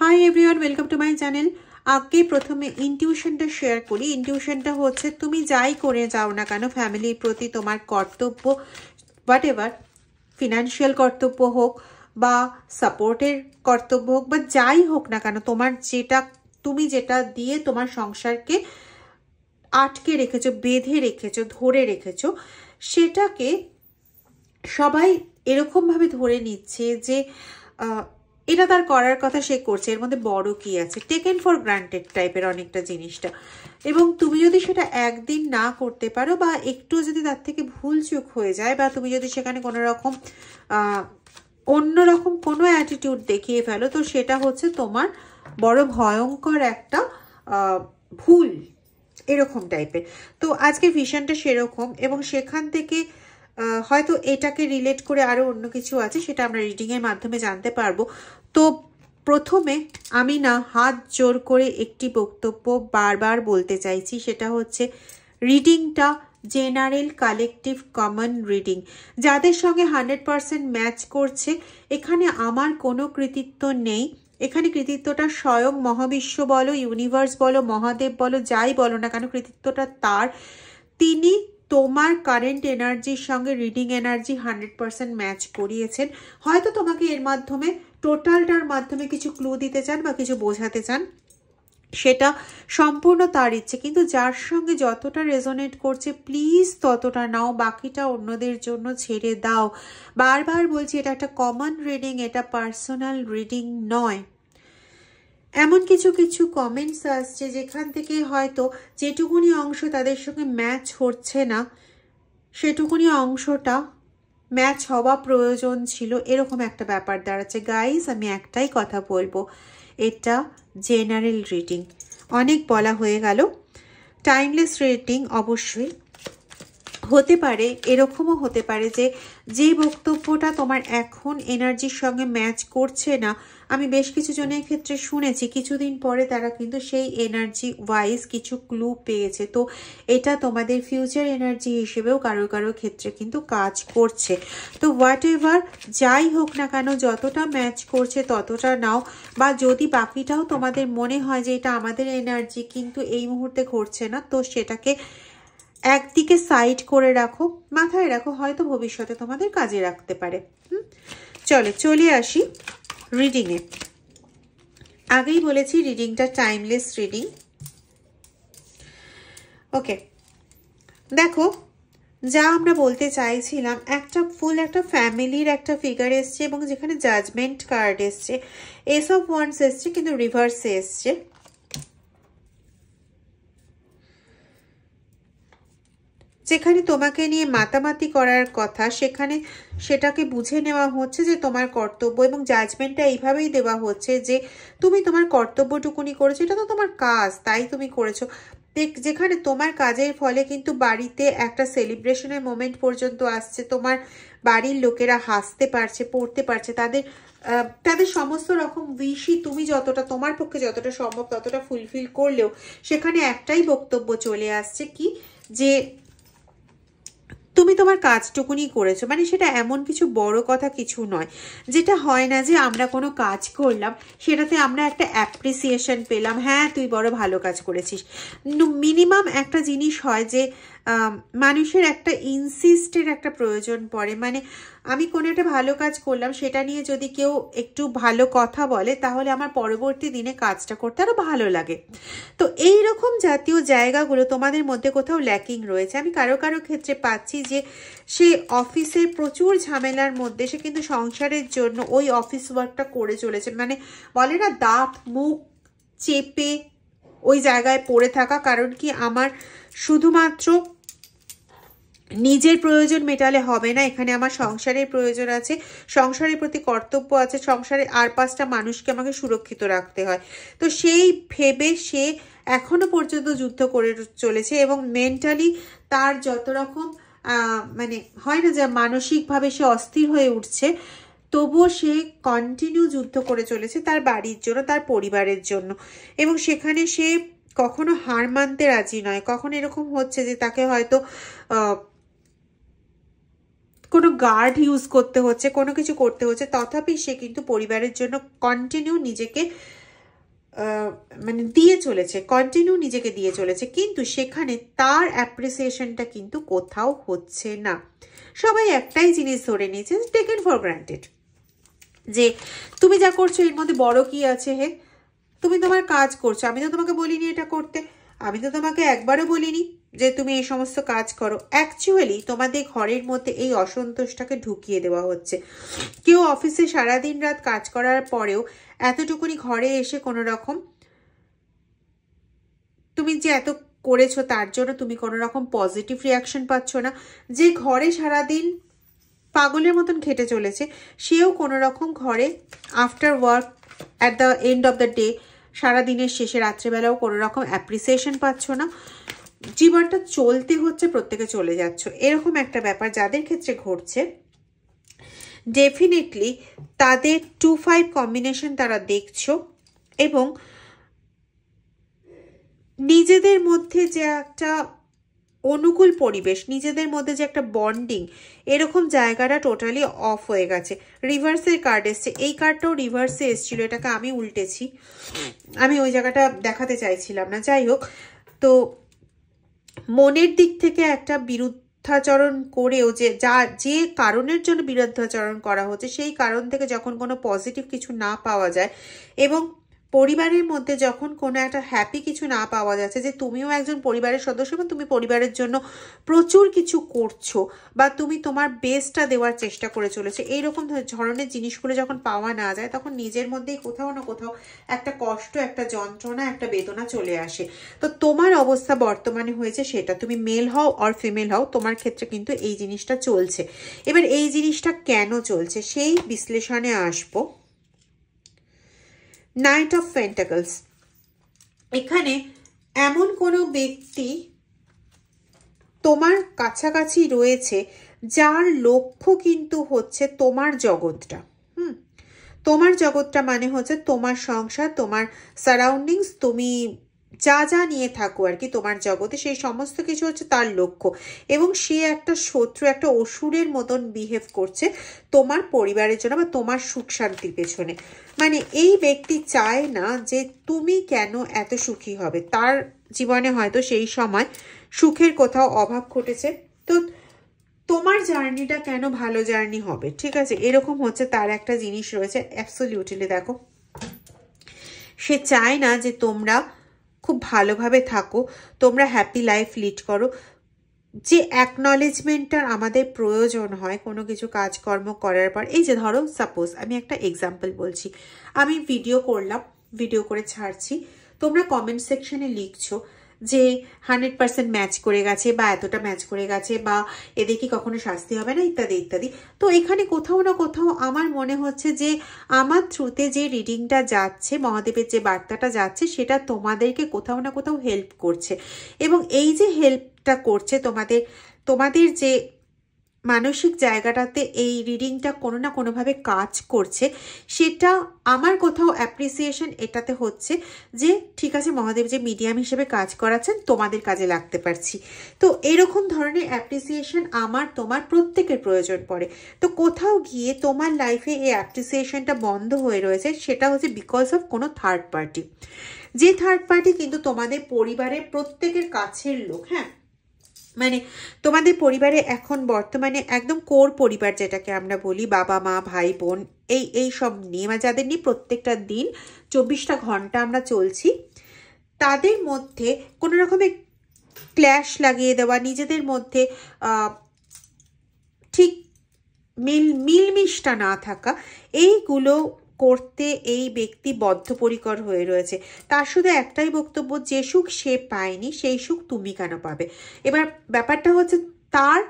Hi everyone, welcome to my channel. আগে প্রথমে ইনটিউশনটা share করি। ইনটিউশনটা হচ্ছে তুমি যাই করে যাও না কেন, ফ্যামিলির প্রতি তোমার কর্তব্য, হোয়াট এভার, ফিনান্সিয়াল কর্তব্য হোক বা সাপোর্টের কর্তব্য হোক বা যাই হোক না কেন, তোমার তুমি যেটা দিয়ে তোমার সংসারকে আটকে রেখেছো, বেঁধে রেখেছো, ধরে রেখেছো, সেটাকে সবাই এরকমভাবে ধরে নিচ্ছে যে এটা তার করার কথা, সে করছে, এর মধ্যে বড় কি আছে, টেকেন ফর গ্রান্টেড টাইপের অনেকটা জিনিসটা। এবং তুমি যদি সেটা একদিন না করতে পারো বা একটু যদি তার থেকে ভুল চুক হয়ে যায় বা তুমি যদি সেখানে কোনো রকম অন্যরকম কোনো অ্যাটিটিউড দেখিয়ে ফেলো, তো সেটা হচ্ছে তোমার বড় ভয়ঙ্কর একটা ভুল, এরকম টাইপের। তো আজকের ভিশনটা সেরকম, এবং সেখান থেকে হয়তো এটাকে রিলেট করে আরও অন্য কিছু আছে, সেটা আমরা রিডিংয়ের মাধ্যমে জানতে পারবো। তো প্রথমে আমি না হাত জোর করে একটি বক্তব্য বারবার বলতে চাইছি, সেটা হচ্ছে রিডিংটা জেনারেল, কালেকটিভ, কমন রিডিং। যাদের সঙ্গে 100% ম্যাচ করছে, এখানে আমার কোনো কৃতিত্ব নেই। এখানে কৃতিত্বটা স্বয়ং মহাবিশ্ব বলো, ইউনিভার্স বলো, মহাদেব বলো, যাই বলো না কেন, কৃতিত্বটা তার। তিনি তোমার কারেন্ট এনার্জির সঙ্গে রিডিং এনার্জি 100% ম্যাচ করিয়েছেন। হয়তো তোমাকে এর মাধ্যমে, টোটালটার মাধ্যমে কিছু ক্লু দিতে চান বা কিছু বোঝাতে চান, সেটা সম্পূর্ণ তার ইচ্ছে। কিন্তু যার সঙ্গে যতটা রেজোনেট করছে প্লিজ ততটা নাও, বাকিটা অন্যদের জন্য ছেড়ে দাও। বারবার বলছি, এটা একটা কমন রিডিং, এটা পার্সোনাল রিডিং নয়। এমন কিছু কিছু কমেন্টস আসছে যেখান থেকে হয়তো যেটুকুনি অংশ তাদের সঙ্গে ম্যাচ হচ্ছে না, সেটুকুনি অংশটা ম্যাচ হওয়া প্রয়োজন ছিল, এরকম একটা ব্যাপার দাঁড়াচ্ছে। গাইজ, আমি একটাই কথা বলবো, এটা জেনারেল রিডিং, অনেক বলা হয়ে গেল। টাইমলেস রিডিং অবশ্যই হতে পারে, এরকমও হতে পারে যে বক্তব্যটা তোমার এখন এনার্জির সঙ্গে ম্যাচ করছে না, আমি বেশ কিছু জনের ক্ষেত্রে শুনেছি, কিছুদিন পরে তারা কিন্তু সেই এনার্জি ওয়াইজ কিছু ক্লু পেয়েছে। তো এটা তোমাদের ফিউচার এনার্জি হিসেবেও কারো কারো ক্ষেত্রে কিন্তু কাজ করছে। তো হোয়াট এভার, যাই হোক না কেন, যতটা ম্যাচ করছে ততটা নাও, বা যদি বাকিটাও তোমাদের মনে হয় যে এটা আমাদের এনার্জি কিন্তু এই মুহূর্তে ঘটছে না, তো সেটাকে একদিকে সাইড করে রাখো, মাথায় রাখো, হয়তো ভবিষ্যতে তোমাদের কাজে রাখতে পারে। চলে আসি রিডিংয়ে। আগেই বলেছি রিডিংটা টাইমলেস রিডিং। ওকে, দেখো, যা আমরা বলতে চাইছিলাম, একটা ফ্যামিলির একটা ফিগার এসছে, এবং যেখানে জাজমেন্ট কার্ড এসছে, এস অফ ওয়ান্ডস এসছে, কিন্তু রিভার্সে এসছে। যেখানে তোমাকে নিয়ে মাতামাতি করার কথা, সেখানে সেটাকে বুঝে নেওয়া হচ্ছে যে তোমার কর্তব্য, এবং জাজমেন্টটা এইভাবেই দেওয়া হচ্ছে যে তুমি তোমার কর্তব্যটুকুনি করেছো, এটা তো তোমার কাজ, তাই তুমি করেছো। যেখানে তোমার কাজের ফলে কিন্তু বাড়িতে একটা সেলিব্রেশনের মোমেন্ট পর্যন্ত আসছে, তোমার বাড়ির লোকেরা হাসতে পারছে, পড়তে পারছে, তাদের সমস্ত রকম উইশই তুমি যতটা, তোমার পক্ষে যতটা সম্ভব ততটা ফুলফিল করলেও সেখানে একটাই বক্তব্য চলে আসছে, কি যে তুমি তোমার কাজটুকুনি করেছো। মানে সেটা এমন কিছু বড় কথা কিছু নয়, যেটা হয় না যে আমরা কোনো কাজ করলাম, সেটাতে আমরা একটা অ্যাপ্রিসিয়েশন পেলাম, হ্যাঁ তুই বড় ভালো কাজ করেছিস। মিনিমাম একটা জিনিস হয় যে মানুষের একটা ইনসিস্টের একটা প্রয়োজন পড়ে। মানে আমি কোনো একটা ভালো কাজ করলাম, সেটা নিয়ে যদি কেউ একটু ভালো কথা বলে, তাহলে আমার পরবর্তী দিনে কাজটা করতে আরো ভালো লাগে। তো এই রকম জাতীয় জায়গাগুলো তোমাদের মধ্যে কোথাও ল্যাকিং রয়েছে। আমি কারো কারো ক্ষেত্রে পাচ্ছি যে সে অফিসের প্রচুর ঝামেলার মধ্যে সে কিন্তু সংসারের জন্য ওই অফিস ওয়ার্কটা করে চলেছে। মানে বলে না, দাঁত মুখ চেপে ওই জায়গায় পড়ে থাকা। কারণ কি, আমার শুধুমাত্র নিজের প্রয়োজন মেটালে হবে না, এখানে আমার সংসারের প্রয়োজন আছে, সংসারের প্রতি কর্তব্য আছে, সংসারে আর 5টা মানুষকে আমাকে সুরক্ষিত রাখতে হয়। তো সেই ভেবে সে এখনো পর্যন্ত যুদ্ধ করে চলেছে, এবং মেন্টালি তার যত রকম মানে হয় না যে মানসিকভাবে সে অস্থির হয়ে উঠছে, তবুও সে কন্টিনিউ যুদ্ধ করে চলেছে তার বাড়ির জন্য, তার পরিবারের জন্য। এবং সেখানে সে কখনো হার মানতে রাজি নয়। কখনো এরকম হচ্ছে যে তাকে হয়তো কোনো গার্ড ইউজ করতে হচ্ছে, কোনো কিছু করতে হচ্ছে, তথাপি সে কিন্তু পরিবারের জন্য কন্টিনিউ নিজেকে মানে দিয়ে চলেছে, কন্টিনিউ নিজেকে দিয়ে চলেছে, কিন্তু সেখানে তার অ্যাপ্রিসিয়েশনটা কিন্তু কোথাও হচ্ছে না। সবাই একটাই জিনিস ধরে নিয়েছে, টেকেন ফর গ্রান্টেড, যে তুমি যা করছো এর মধ্যে বড় কি আছে হে, তুমি তোমার কাজ করছো, আমি তো তোমাকে বলিনি এটা করতে, আমি তো তোমাকে একবারও বলিনি যে তুমি এই সমস্ত কাজ করো। অ্যাকচুয়ালি তোমাদের ঘরের মধ্যে এই অসন্তোষটাকে ঢুকিয়ে দেওয়া হচ্ছে। কেউ অফিসে সারাদিন রাত কাজ করার পরেও এতটুকুনি ঘরে এসে কোনো রকম তুমি যে এত করেছো তার জন্য তুমি কোনো রকম পজিটিভ রিয়াকশন পাচ্ছ না। যে ঘরে সারাদিন পাগলের মতন খেটে চলেছে সেও কোনো রকম ঘরে after work at the end of the day, সারাদিনের শেষে রাত্রেবেলাও কোনো রকম অ্যাপ্রিসিয়েশন পাচ্ছ না। জীবনটা চলতে হচ্ছে, প্রত্যেকে চলে যাচ্ছ, এরকম একটা ব্যাপার যাদের ক্ষেত্রে ঘটছে। ডেফিনেটলি তাদের 2-5 কম্বিনেশন তারা দেখছো, এবং নিজেদের মধ্যে যে একটা অনুকূল পরিবেশ, নিজেদের মধ্যে যে একটা বন্ডিং, এরকম জায়গাটা টোটালি অফ হয়ে গেছে। রিভার্সের কার্ড এসছে, এই কার্ডটাও রিভার্সে এসছিল, এটাকে আমি উল্টেছি, আমি ওই জায়গাটা দেখাতে চাইছিলাম না। যাই হোক, তো মনের দিক থেকে একটা বিরুদ্ধাচরণ করেও যে কারণের জন্য বিরুদ্ধাচরণ করা হচ্ছে সেই কারণ থেকে যখন কোনো পজিটিভ কিছু না পাওয়া যায়, এবং পরিবারের মধ্যে যখন কোনো একটা হ্যাপি কিছু না পাওয়া যাচ্ছে, যে তুমিও একজন পরিবারের সদস্য এবং তুমি পরিবারের জন্য প্রচুর কিছু করছো বা তুমি তোমার বেস্টটা দেওয়ার চেষ্টা করে চলেছো, এইরকম ধরনের জিনিসগুলো যখন পাওয়া না যায় তখন নিজের মধ্যেই কোথাও না কোথাও একটা কষ্ট, একটা যন্ত্রণা, একটা বেদনা চলে আসে। তো তোমার অবস্থা বর্তমানে হয়েছে সেটা, তুমি মেল হও আর ফিমেল হও, তোমার ক্ষেত্রে কিন্তু এই জিনিসটা চলছে। এবার এই জিনিসটা কেন চলছে সেই বিশ্লেষণে আসবো। নাইট অফ পেন্টাকলস, এখানে এমন কোনো ব্যক্তি তোমার কাছাকাছি রয়েছে যার লক্ষ্য কিন্তু হচ্ছে তোমার জগৎটা। তোমার জগৎটা মানে হচ্ছে তোমার সংসার, তোমার সারাউন্ডিংস, তুমি যা যা নিয়ে থাকো আর কি তোমার জগতে, সেই সমস্ত কিছু হচ্ছে তার লক্ষ্য। এবং সে একটা শত্রু, একটা অসুরের মতন বিহেভ করছে তোমার পরিবারের জন্য বা তোমার সুখ শান্তির পেছনে। মানে এই ব্যক্তি চায় না যে তুমি কেন এত সুখী হবে, তার জীবনে হয়তো সেই সময় সুখের কোথাও অভাব ঘটেছে, তো তোমার জার্নিটা কেন ভালো জার্নি হবে, ঠিক আছে, এরকম হচ্ছে তার একটা জিনিস রয়েছে। অ্যাবসলিউটলি দেখো, সে চায় না যে তোমরা খুব ভালোভাবে থাকো, তোমরা হ্যাপি লাইফ লিড করো। যে অ্যাকনলেজমেন্টটার আমাদের প্রয়োজন হয় কোনো কিছু কাজকর্ম করার পর, এই যে ধরো সাপোজ আমি একটা এক্সাম্পল বলছি, আমি ভিডিও করলাম, ভিডিও করে ছাড়ছি, তোমরা কমেন্ট সেকশনে লিখছো যে 100% ম্যাচ করে গেছে বা এতটা ম্যাচ করে গেছে বা এদের কি কখনো শাস্তি হবে না, ইত্যাদি ইত্যাদি। তো এখানে কোথাও না কোথাও আমার মনে হচ্ছে যে আমার থ্রুতে যে রিডিংটা যাচ্ছে, মহাদেবের যে বার্তাটা যাচ্ছে, সেটা তোমাদেরকে কোথাও না কোথাও হেল্প করছে। এবং এই যে হেল্পটা করছে তোমাদের যে মানসিক জায়গাটাতে এই রিডিংটা কোনো না কোনোভাবে কাজ করছে, সেটা আমার কোথাও অ্যাপ্রিসিয়েশন এটাতে হচ্ছে যে ঠিক আছে, মহাদেব যে মিডিয়াম হিসেবে কাজ করাচ্ছেন, তোমাদের কাজে লাগতে পারছি। তো এরকম ধরনের অ্যাপ্রিসিয়েশন আমার তোমার প্রত্যেকের প্রয়োজন পড়ে। তো কোথাও গিয়ে তোমার লাইফে এই অ্যাপ্রিসিয়েশনটা বন্ধ হয়ে রয়েছে, সেটা হচ্ছে বিকজ অফ কোনো থার্ড পার্টি। যে থার্ড পার্টি কিন্তু তোমাদের পরিবারের প্রত্যেকের কাছের লোক। হ্যাঁ, মানে তোমাদের পরিবারে এখন বর্তমানে একদম কোর পরিবার যেটাকে আমরা বলি, বাবা মা ভাই বোন, এই সব নিয়ে, মানে যাদের নিয়ে প্রত্যেকটা দিন 24টা ঘন্টা আমরা চলছি, তাদের মধ্যে কোনো রকমের ক্ল্যাশ লাগিয়ে দেওয়া, নিজেদের মধ্যে ঠিক মিলমিশটা না থাকা, এইগুলো করতে এই ব্যক্তি বদ্ধপরিকর হয়ে রয়েছে। তার শুধু একটাই বক্তব্য, যে সুখ সে পায়নি সেই সুখ তুমি কেন পাবে। এবার ব্যাপারটা হচ্ছে তার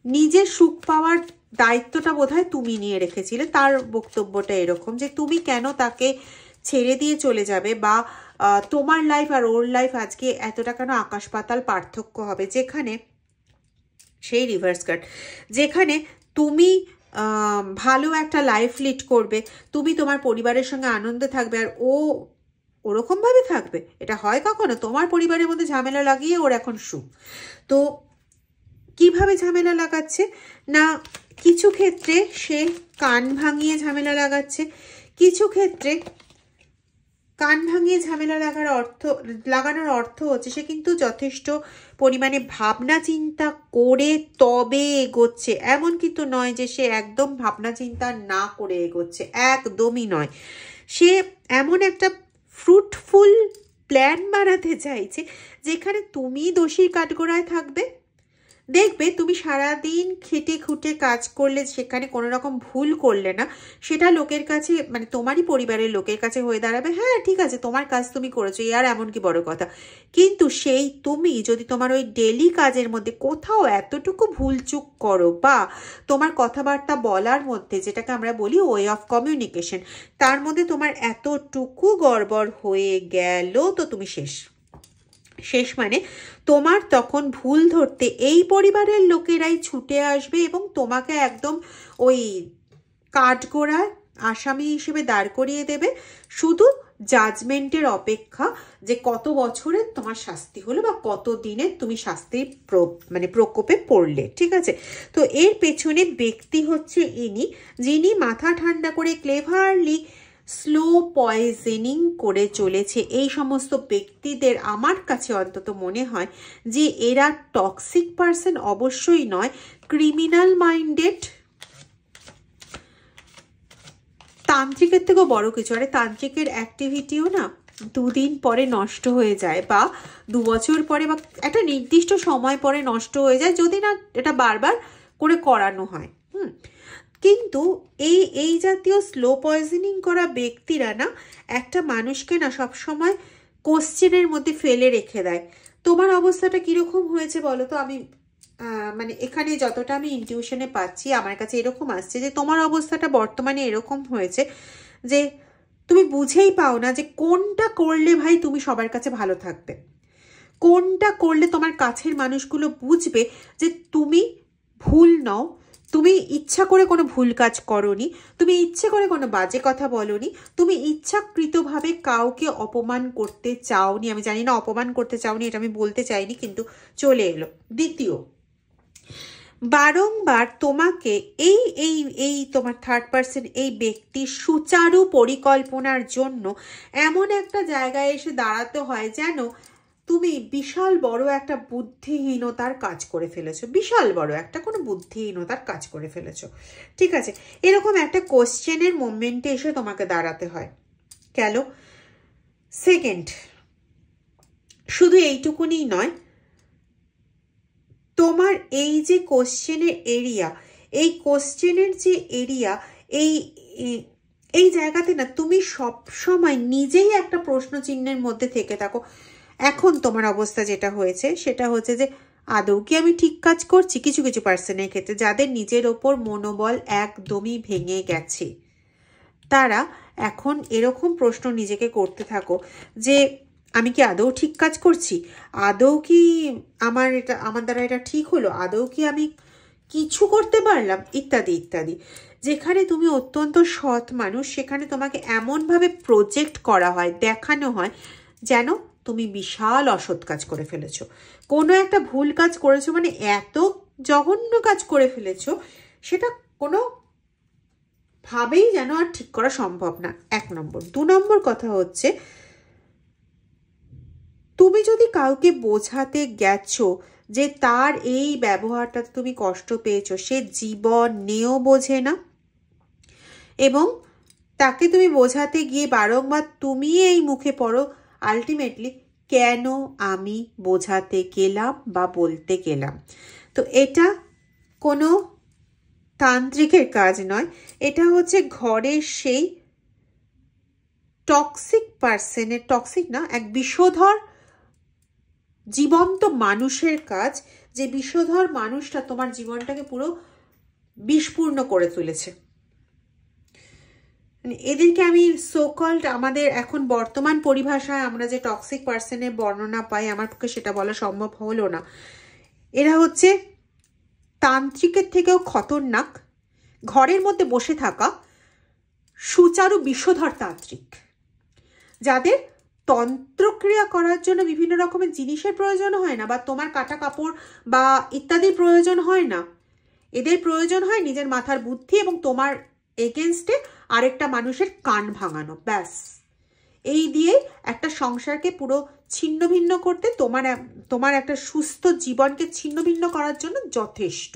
নিজের সুখ পাওয়ার দায়িত্বটা বোধহয় তুমি নিয়ে রেখেছিলে। তার বক্তব্যটা এরকম যে তুমি কেন তাকে ছেড়ে দিয়ে চলে যাবে, বা তোমার লাইফ আর ওর লাইফ আজকে এতটা কেন আকাশ পাতাল পার্থক্য হবে, যেখানে সেই রিভার্স কার্ড, যেখানে তুমি ভালো একটা লাইফ লিড করবে, তুমি তোমার পরিবারের সঙ্গে আনন্দে থাকবে, আর ও ওরকমভাবে থাকবে। এটা হয় কখনো? তোমার পরিবারের মধ্যে ঝামেলা লাগিয়ে ওর এখন সুখ। তো কিভাবে ঝামেলা লাগাচ্ছে না, কিছু ক্ষেত্রে সে কান ভাঙিয়ে ঝামেলা লাগাচ্ছে, কিছু ক্ষেত্রে কান ভাঙিয়ে ঝামেলা লাগানোর অর্থ হচ্ছে সে কিন্তু যথেষ্ট পরিমাণে ভাবনা চিন্তা করে তবে এগোচ্ছে। এমন কিন্তু নয় যে সে একদম ভাবনা চিন্তা না করে এগোচ্ছে, একদমই নয়। সে এমন একটা ফ্রুটফুল প্ল্যান বানাতে চাইছে যেখানে তুমি দোষীর কাঠগড়ায় থাকবে। দেখবে তুমি সারাদিন খেটে খুঁটে কাজ করলে, সেখানে কোনো রকম ভুল করলে না, সেটা লোকের কাছে, মানে তোমারই পরিবারের লোকের কাছে হয়ে দাঁড়াবে হ্যাঁ ঠিক আছে তোমার কাজ তুমি করেছো, আর এমন কি বড় কথা। কিন্তু সেই তুমি যদি তোমার ওই ডেলি কাজের মধ্যে কোথাও এতটুকু ভুলচুক করো, বা তোমার কথাবার্তা বলার মধ্যে, যেটাকে আমরা বলি ওয়ে অফ কমিউনিকেশন, তার মধ্যে তোমার এতটুকু গড়বড় হয়ে গেল, তো তুমি শেষ মানে তোমার তখন ভুল ধরতে এই পরিবারের লোকেরাই ছুটে আসবে এবং তোমাকে একদম ওই কাঠগড়ায় আসামি হিসেবে দাঁড় করিয়ে দেবে, শুধু জাজমেন্টের অপেক্ষা যে কত বছরের তোমার শাস্তি হলো বা কত দিনের তুমি শাস্তির প্রকোপে পড়লে। ঠিক আছে, তো এর পেছনে ব্যক্তি হচ্ছে ইনি, যিনি মাথা ঠান্ডা করে ক্লেভারলি স্লো পয়জনিং করে চলেছে। এই সমস্ত ব্যক্তিদের আমার কাছে অন্তত মনে হয় যে এরা টক্সিক পার্সন অবশ্যই নয়, ক্রিমিনাল মাইন্ডেড, তান্ত্রিকের থেকেও বড় কিছু। আরে তান্ত্রিকের অ্যাক্টিভিটিও না 2 দিন পরে নষ্ট হয়ে যায়, বা 2 বছর পরে, বা একটা নির্দিষ্ট সময় পরে নষ্ট হয়ে যায়, যদি না এটা বারবার করে করানো হয়। কিন্তু এই জাতীয় স্লো পয়জনিং করা ব্যক্তিরা না একটা মানুষকে না সবসময় কোশ্চেনের মধ্যে ফেলে রেখে দেয়। তোমার অবস্থাটা কিরকম হয়েছে বলো তো? আমি মানে এখানে যতটা আমি ইনটিউশনে পাচ্ছি, আমার কাছে এরকম আসছে যে তোমার অবস্থাটা বর্তমানে এরকম হয়েছে যে তুমি বুঝেই পাও না যে কোনটা করলে ভাই তুমি সবার কাছে ভালো থাকবে, কোনটা করলে তোমার কাছের মানুষগুলো বুঝবে যে তুমি ভুল নও, তুমি ইচ্ছা করে কোনো ভুল কাজ করোনি, তুমি ইচ্ছে করে কোনো বাজে কথা বলোনি, তুমি ইচ্ছাকৃতভাবে কাউকে অপমান করতে চাওনি। আমি জানি না অপমান করতে চাওনি, এটা আমি বলতে চাইনি, কিন্তু চলে এলো। দ্বিতীয়, বারংবার তোমাকে এই তোমার থার্ড পার্সন এই ব্যক্তির সুচারু পরিকল্পনার জন্য এমন একটা জায়গায় এসে দাঁড়াতে হয় যেন তুমি বিশাল বড় একটা বুদ্ধিহীনতার কাজ করে ফেলেছো, বিশাল বড় একটা কোনো বুদ্ধিহীনতার কাজ করে ফেলেছো। ঠিক আছে, এরকম একটা কোশ্চেনের মোমেন্টে এসে তোমাকে দাঁড়াতে হয়। গেল। সেকেন্ড, শুধু এইটুকুনি নয়, তোমার এই যে কোশ্চেনের এরিয়া, এই কোশ্চেনের যে এরিয়া, এই জায়গাতে না তুমি সব সময় নিজেই একটা প্রশ্ন চিহ্নের মধ্যে থেকে থাকো। এখন তোমার অবস্থা যেটা হয়েছে সেটা হচ্ছে যে আদৌ কি আমি ঠিক কাজ করছি? কিছু কিছু পার্সনের ক্ষেত্রে যাদের নিজের ওপর মনোবল একদমই ভেঙে গেছে, তারা এখন এরকম প্রশ্ন নিজেকে করতে থাকো যে আমি কি আদৌ ঠিক কাজ করছি? আদৌ কি আমার দ্বারা এটা ঠিক হলো? আদৌ কি আমি কিছু করতে পারলাম? ইত্যাদি ইত্যাদি। যেখানে তুমি অত্যন্ত সৎ মানুষ, সেখানে তোমাকে এমনভাবে প্রজেক্ট করা হয়, দেখানো হয় যেন তুমি বিশাল অসৎ কাজ করে ফেলেছো, কোনো একটা ভুল কাজ করেছো, মানে এত জঘন্য কাজ করে ফেলেছো সেটা কোনো ভাবেই যেন আর ঠিক করা সম্ভব না। 1 নম্বর। 2 নম্বর কথা হচ্ছে, তুমি যদি কাউকে বোঝাতে গেছো যে তার এই ব্যবহারটাতে তুমি কষ্ট পেয়েছো, সে জীবনেও বোঝে না, এবং তাকে তুমি বোঝাতে গিয়ে বারংবার তুমি এই মুখে পড়ো আলটিমেটলি কেন আমি বোঝাতে গেলাম বা বলতে গেলাম। তো এটা কোনো তান্ত্রিকের কাজ নয়, এটা হচ্ছে ঘরের সেই টক্সিক পার্সনের, টক্সিক না, এক বিষধর জীবন্ত মানুষের কাজ, যে বিষধর মানুষটা তোমার জীবনটাকে পুরো বিষপূর্ণ করে তুলেছে। এদেরকে আমি সোকল্ড, আমাদের এখন বর্তমান পরিভাষায় আমরা যে টক্সিক পার্সনের বর্ণনা পাই, আমার পক্ষে সেটা বলা সম্ভব হলো না। এরা হচ্ছে তান্ত্রিকের থেকেও খতরনাক, ঘরের মধ্যে বসে থাকা সুচারু বিষধর তান্ত্রিক, যাদের তন্ত্রক্রিয়া করার জন্য বিভিন্ন রকমের জিনিসের প্রয়োজন হয় না, বা তোমার কাটা কাপড় বা ইত্যাদির প্রয়োজন হয় না। এদের প্রয়োজন হয় নিজের মাথার বুদ্ধি এবং তোমার এগেনস্টে আরেকটা মানুষের কান ভাঙানো, ব্যাস। এই দিয়ে একটা সংসারকে পুরো ছিন্ন ভিন্ন করতে, তোমার একটা সুস্থ জীবনকে ছিন্ন ভিন্ন করার জন্য যথেষ্ট।